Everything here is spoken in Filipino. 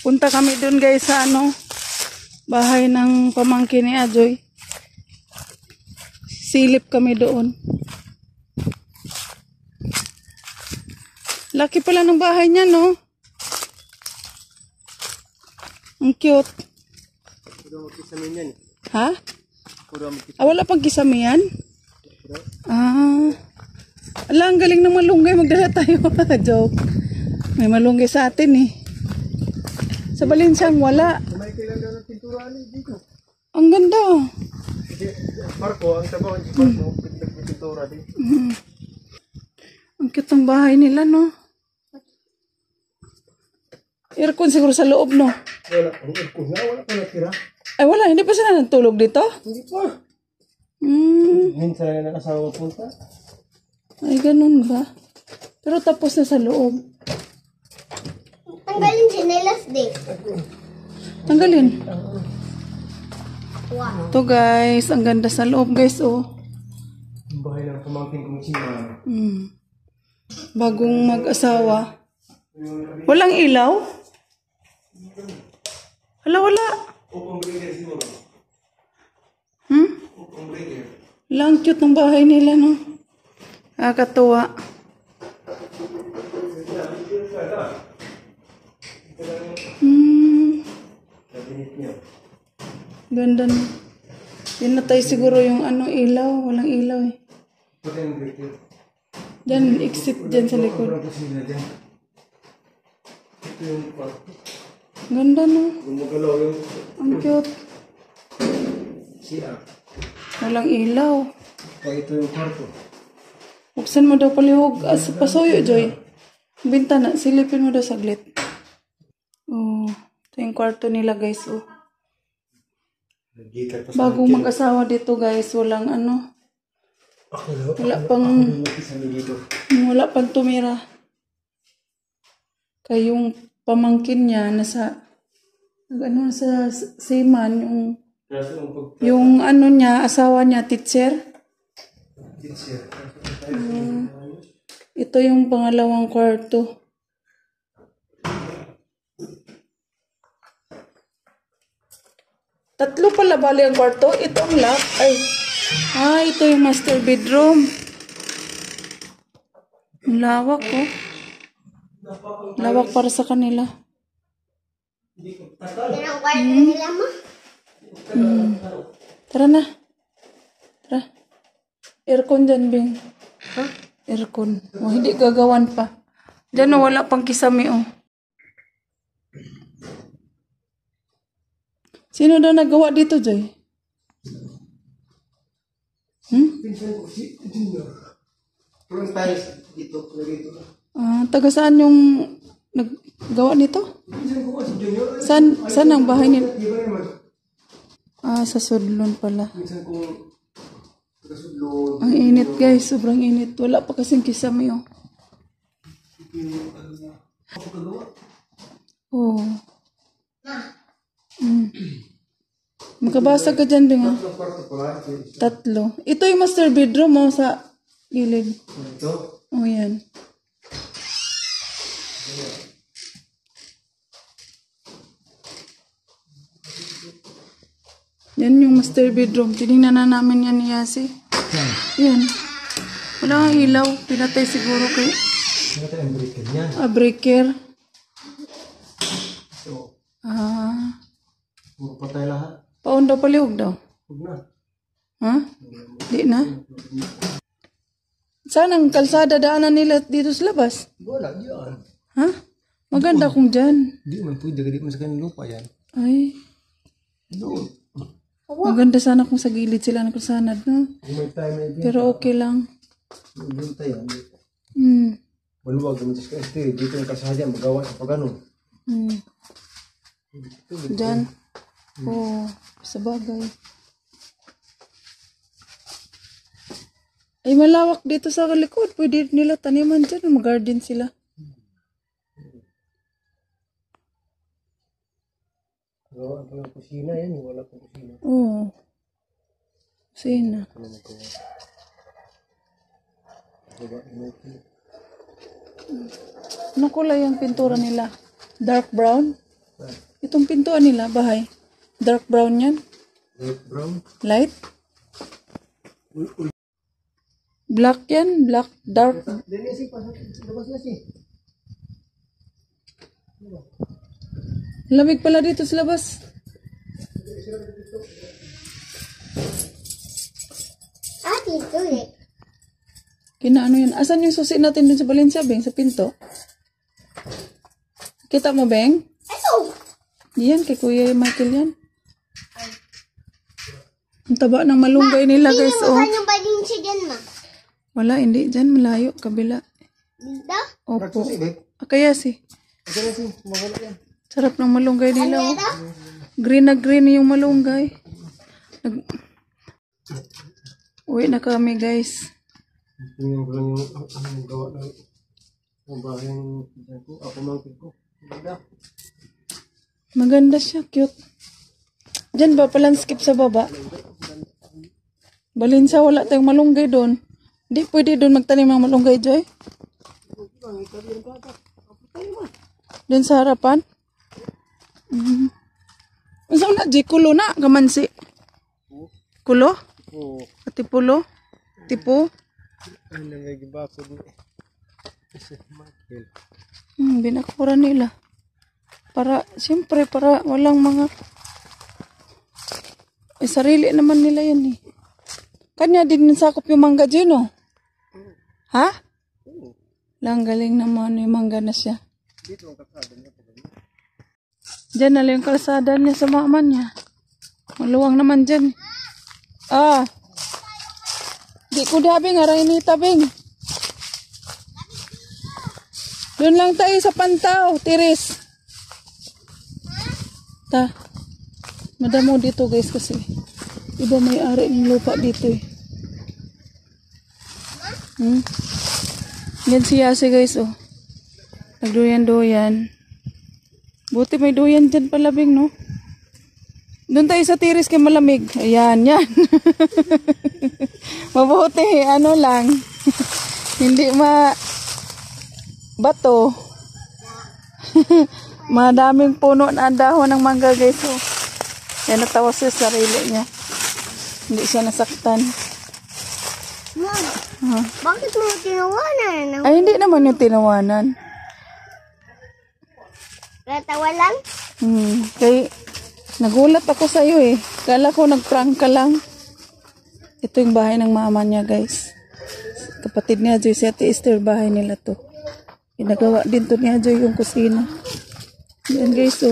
Punta kami dun guys sa ano, bahay ng pamangkin ni Ajoy. Silip kami doon. Laki pala ng bahay niya, no? Ang cute. Ha? Wala pang kisamihan? Ala, ang galing ng malunggay. Magdala tayo. Joke. May malunggay sa atin eh. Sa Balinsang wala. May kailan daw ng pintura dito. Ang ganda. Marco, ang trabaho ni Marco, pintura dito. Ang cute ng bahay nila, no? Aircon siguro sa loob, no? Wala. Ang aircon nga, wala pa natira. Ay, wala. Hindi pa sila natulog dito? Hindi pa. Minsan na asawa punta. Ay, ganun ba? Pero tapos na sa loob. Tanggalin chinelas din. Tanggalin. Wow. Ito guys, ang ganda sa loob guys, oh. Ang bahay ng pamangkin kong sima. Bagong mag-asawa. Walang ilaw? Wala. Upang breaker siguro. Upang breaker. Lang cute ng bahay nila, no? Nakakatuwa. Ganda na. Pinatay siguro yung ano, ilaw. Walang ilaw eh. Pati ang breaker. Diyan, exit dyan sa likod. Ito yung kwarto. Ganda, no? Gumagalaw yung Ang cute. CR. Walang ilaw. Ito yung kwarto. Buksan mo daw palihog. Pasuyo, Joy. Bintana, silipin mo daw saglit. Oh, ito yung kwarto nila, guys. Oh. Bagong mag-asawa dito, guys. Walang ano. Wala pang tumira. Kaya yung pamangkin niya nasa sa Seaman, yung ano niya, asawa niya, teacher. Ito yung pangalawang kwarto. Tatlo pala bali ang kwarto. Ito ang lock. Ito yung master bedroom. Ang lawak, oh. Lawak para sa kanila. Yan ang kwarto nila mo? Tara na. Tara. Aircon dyan, Bing. Aircon. Oh, hindi gagawan pa. Dyan, oh, wala pang kisame, oh. Sino daw nagawa dito, Joy? Pinsan ko si Junior. Pulang tayo dito. Taga saan yung naggawa nito? Pinsan ko si Junior. Saan ang bahay nila? Iba naman. Sa Sudlon pala. Pinsan ko taga-Sudlon. Ang init, guys. Sobrang init. Wala pa kasing kisame, oh. Oh. Makabasa ka dyan, Bing, ah. Tatlo. Ito yung master bedroom mo sa gilid. Ito? Oh, yan. Yan yung master bedroom. Tinignan na namin yan ni Yasi. Yan. Wala kang ilaw. Pinatay siguro kay... Pinatay ang breaker niya. Breaker. So, puro patay lahat. Paon daw palihog daw. Huwag na. Ha? Di na? Saan ang kalsada daanan nila dito sa labas? Wala, diyan. Ha? Maganda kung dyan. Di man pwede, di man sa kanyang lupa yan. Ay. Doon. Maganda sana kung sa gilid sila ng kalsanad, no? Kung may time na Pero okay lang. doon tayo. Hmm. Maluwag naman sa este. Dito yung kasahan magawa sa pagano. Dyan. Oh, sa bagay. Ay, malawak dito sa likod. Pwede nila taniman dyan. Mag-garden sila. Gawa pa ng kusina yan. Wala pang kusina. Oo. Kusina. Ano kulay ang pintura nila? Dark brown? Itong pintuan nila, bahay. Dark brown yan. Light brown. Light? Black yan. Black, dark. Dili si pasok. Labas na si. Lamig pala dito sa labas. Dito eh. Kinaano yun? Asan yung susi natin dun sa Valencia, Beng? Sa pinto? Kita mo, Beng? Ito! Yan, kay Kuya Michael yan. Ang taba ng malunggay nila, guys, oh. Sino yung balinsi dyan, ma? Wala, hindi. Dyan, malayo. Kabila. Dito? Opo. Nagsusi, babe. Kaya si. Ito na si. Magana yan. Sarap ng malunggay nila, oh. Ito? Green na green yung malunggay. Uwi na kami, guys. Tingnan ko lang yung gawa ng bahay ng pinsan ko. Ako mangkin ko. Ganda. Maganda siya, cute. Diyan ba palanskip sa baba? Balinsa, wala tayong malunggay doon. Hindi pwede doon magtanim ng malunggay, Joy. Doon sa harapan? Saan na, Joy? Kulo na, gamansi. Kulo? Oo. Tipulo? Tipo? Ano na may gibako din. Michael. Binakura nila. Para, siyempre, para walang mga... sarili naman nila yan eh. Kanya din sakop yung mangga dyan, oh. Ha? Lang galing naman yung mangga na siya. Dito ang kasada niya. Diyan na lang yung kalsada niya sa mama niya. Maluwang naman dyan. Ah. Di ko dabi nga Rainita, Bing. Doon lang tayo sa Pantaw, Tiris. Ta. Madamo dito, guys, kasi iba may ari ng lupa dito eh. Yan si Yasi, guys, oh. Nagduyan-duyan. Buti may duyan dyan pala, Bing, no? Doon tayo sa Tiris kay malamig. Ayan, yan. Mabuti, ano lang. Hindi bato. Madaming puno na dahon ng mangga, guys. So, yan, natawa siya sa sarili niya. Hindi siya nasaktan. Mom, bakit mo tinawanan? Ay, hindi naman yung tinawanan. Natawa lang? Kay, nagulat ako sa iyo eh. Kala ko nag-prank ka lang. Ito yung bahay ng mama niya, guys. Kapatid niya, Joy, si Ate Esther, bahay nila to. Ginagawa din to niya, Joy, yung kusina. Yan, guys, so...